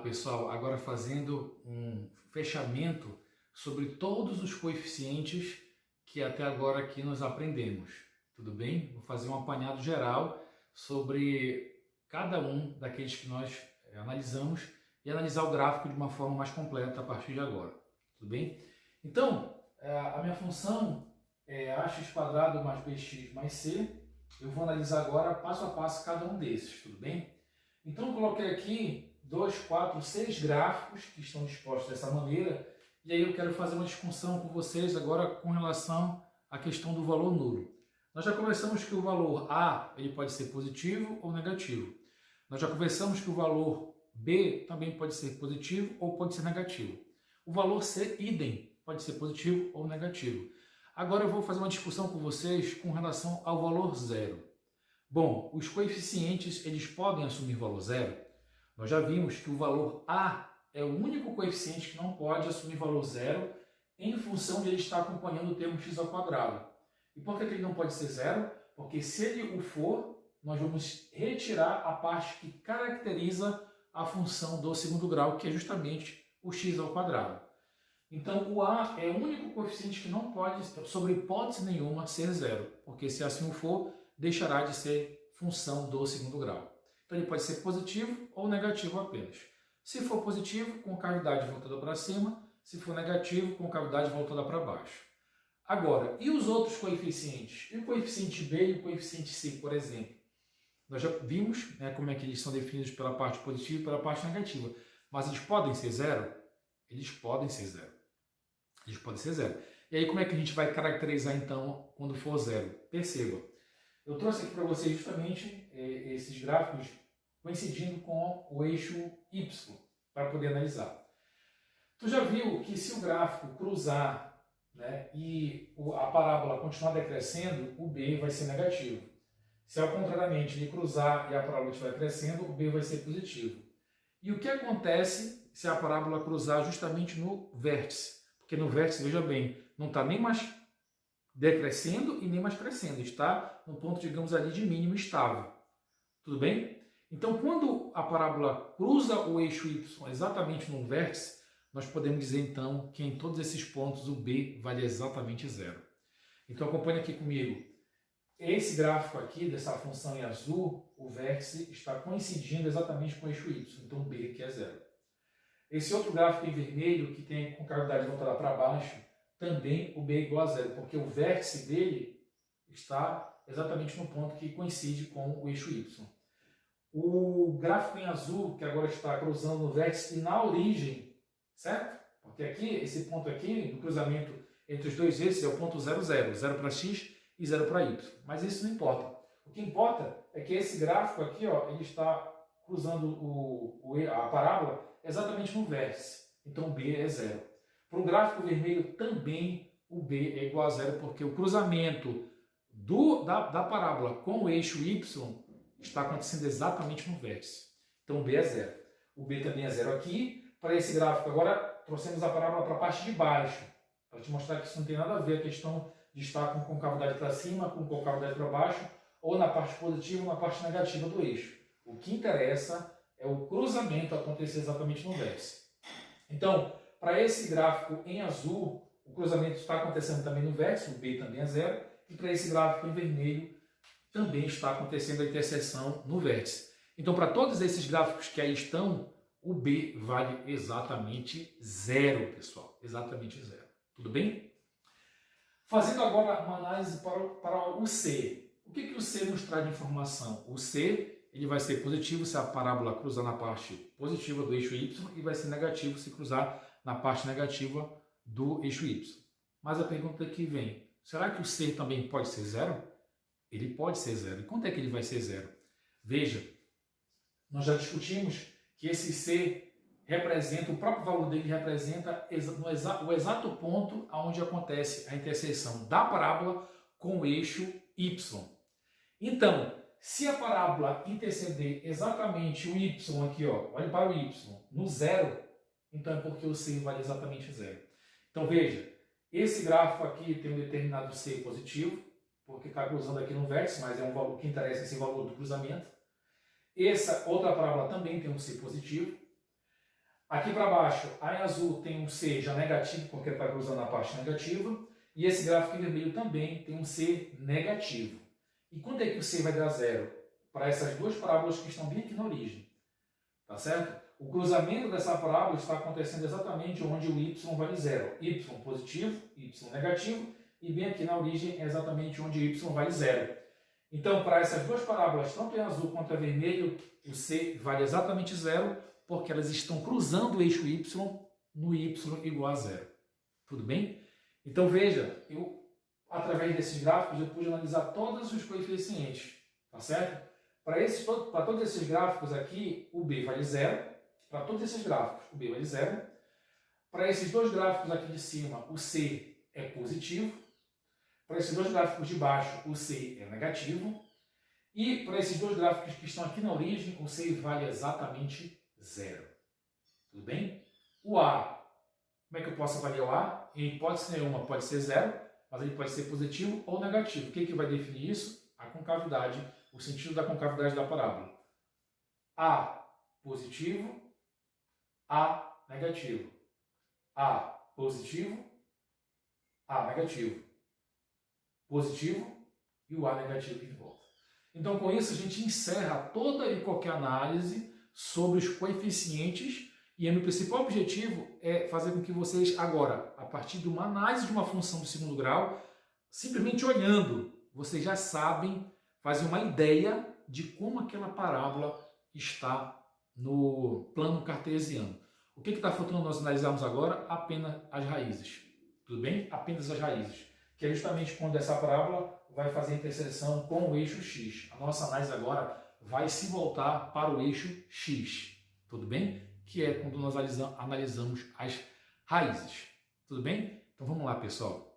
pessoal, agora fazendo um fechamento sobre todos os coeficientes que até agora aqui nós aprendemos, tudo bem? Vou fazer um apanhado geral sobre cada um daqueles que nós analisamos e analisar o gráfico de uma forma mais completa a partir de agora, tudo bem? Então, a minha função é ax quadrado mais bx mais c. Eu vou analisar agora passo a passo cada um desses, tudo bem? Então, eu coloquei aqui 2, 4, 6 gráficos que estão dispostos dessa maneira, e aí eu quero fazer uma discussão com vocês agora com relação à questão do valor nulo. Nós já conversamos que o valor A ele pode ser positivo ou negativo. Nós já conversamos que o valor B também pode ser positivo ou pode ser negativo. O valor C, idem, pode ser positivo ou negativo. Agora eu vou fazer uma discussão com vocês com relação ao valor zero. Bom, os coeficientes eles podem assumir valor zero? Nós já vimos que o valor A é o único coeficiente que não pode assumir valor zero em função de ele estar acompanhando o termo x ao quadrado. E por que ele não pode ser zero? Porque se ele o for, nós vamos retirar a parte que caracteriza a função do segundo grau, que é justamente o x ao quadrado. Então, o A é o único coeficiente que não pode, sob hipótese nenhuma, ser zero, porque se assim o for, deixará de ser função do segundo grau. Então, ele pode ser positivo ou negativo apenas. Se for positivo, com cavidade voltada para cima, se for negativo, com cavidade voltada para baixo. Agora, e os outros coeficientes? E o coeficiente B e o coeficiente C, por exemplo? Nós já vimos como é que eles são definidos pela parte positiva e pela parte negativa. Mas eles podem ser zero? Eles podem ser zero. Eles podem ser zero. E aí, como é que a gente vai caracterizar, então, quando for zero? Perceba, eu trouxe aqui para vocês justamente esses gráficos coincidindo com o eixo Y, para poder analisar. Tu já viu que se o gráfico cruzar e a parábola continuar decrescendo, o B vai ser negativo. Se ao contrariamente ele cruzar e a parábola estiver crescendo, o B vai ser positivo. E o que acontece se a parábola cruzar justamente no vértice? Porque no vértice, veja bem, não está nem mais decrescendo e nem mais crescendo. Está no ponto, digamos ali, de mínimo estável. Tudo bem? Então, quando a parábola cruza o eixo Y exatamente no vértice, nós podemos dizer, então, que em todos esses pontos o B vale exatamente zero. Então, acompanhe aqui comigo. Esse gráfico aqui, dessa função em azul, o vértice está coincidindo exatamente com o eixo Y. Então, B que é zero. Esse outro gráfico em vermelho, que tem com cavidade voltada para baixo, também o B é igual a zero, porque o vértice dele está exatamente no ponto que coincide com o eixo Y. O gráfico em azul, que agora está cruzando no vértice e na origem, certo? Porque aqui, esse ponto aqui, do cruzamento entre os dois eixos, é o ponto 0, 0. 0 para x e 0 para y. Mas isso não importa. O que importa é que esse gráfico aqui, ele está cruzando a parábola exatamente no vértice. Então, o B é zero. Para o gráfico vermelho, também o B é igual a zero, porque o cruzamento da parábola com o eixo y está acontecendo exatamente no vértice. Então, o B é zero. O B também é zero aqui. Para esse gráfico, agora, trouxemos a parábola para a parte de baixo, para te mostrar que isso não tem nada a ver a questão de estar com concavidade para cima, com concavidade para baixo, ou na parte positiva ou na parte negativa do eixo. O que interessa é o cruzamento acontecer exatamente no vértice. Então, para esse gráfico em azul, o cruzamento está acontecendo também no vértice, o B também é zero, e para esse gráfico em vermelho, também está acontecendo a interseção no vértice. Então, para todos esses gráficos que aí estão, o B vale exatamente zero, pessoal. Exatamente zero. Tudo bem? Fazendo agora uma análise para o C. O que o C nos traz de informação? O C ele vai ser positivo se a parábola cruzar na parte positiva do eixo Y e vai ser negativo se cruzar na parte negativa do eixo Y. Mas a pergunta que vem, será que o C também pode ser zero? Ele pode ser zero. E quanto é que ele vai ser zero? Veja, nós já discutimos que esse C representa, o próprio valor dele representa o exato ponto onde acontece a interseção da parábola com o eixo Y. Então, se a parábola interceder exatamente o Y aqui, olhe para o Y, no zero, então é porque o C vale exatamente zero. Então veja, esse gráfico aqui tem um determinado C positivo, porque está cruzando aqui no vértice, mas é um valor que interessa esse valor do cruzamento. Essa outra parábola também tem um C positivo. Aqui para baixo, a em azul tem um C já negativo, porque está cruzando a parte negativa. E esse gráfico em vermelho também tem um C negativo. E quando é que o C vai dar zero? Para essas duas parábolas que estão bem aqui na origem. Tá certo? O cruzamento dessa parábola está acontecendo exatamente onde o Y vale zero. Y positivo, Y negativo. E bem aqui na origem é exatamente onde o Y vale zero. Então, para essas duas parábolas, tanto em azul quanto em vermelho, o C vale exatamente zero, porque elas estão cruzando o eixo Y no Y igual a zero. Tudo bem? Então veja, através desses gráficos eu pude analisar todos os coeficientes, tá certo? Para todos esses gráficos aqui, o B vale zero. Para todos esses gráficos, o B vale zero. Para esses dois gráficos aqui de cima, o C é positivo. Para esses dois gráficos de baixo, o C é negativo. E para esses dois gráficos que estão aqui na origem, o C vale exatamente zero. Tudo bem? O A, como é que eu posso avaliar o A? Em hipótese nenhuma pode ser zero, mas ele pode ser positivo ou negativo. O que vai definir isso? A concavidade, o sentido da concavidade da parábola. A positivo, A negativo. A positivo, A negativo. Positivo e o A negativo de volta. Então, com isso, a gente encerra toda e qualquer análise sobre os coeficientes e o meu principal objetivo é fazer com que vocês agora, a partir de uma análise de uma função de segundo grau, simplesmente olhando, vocês já sabem fazer uma ideia de como aquela parábola está no plano cartesiano. O que está faltando nós analisarmos agora? Apenas as raízes. Tudo bem? Apenas as raízes. Que é justamente quando essa parábola vai fazer a interseção com o eixo X. A nossa análise agora vai se voltar para o eixo X. Tudo bem? Que é quando nós analisamos as raízes. Tudo bem? Então vamos lá, pessoal.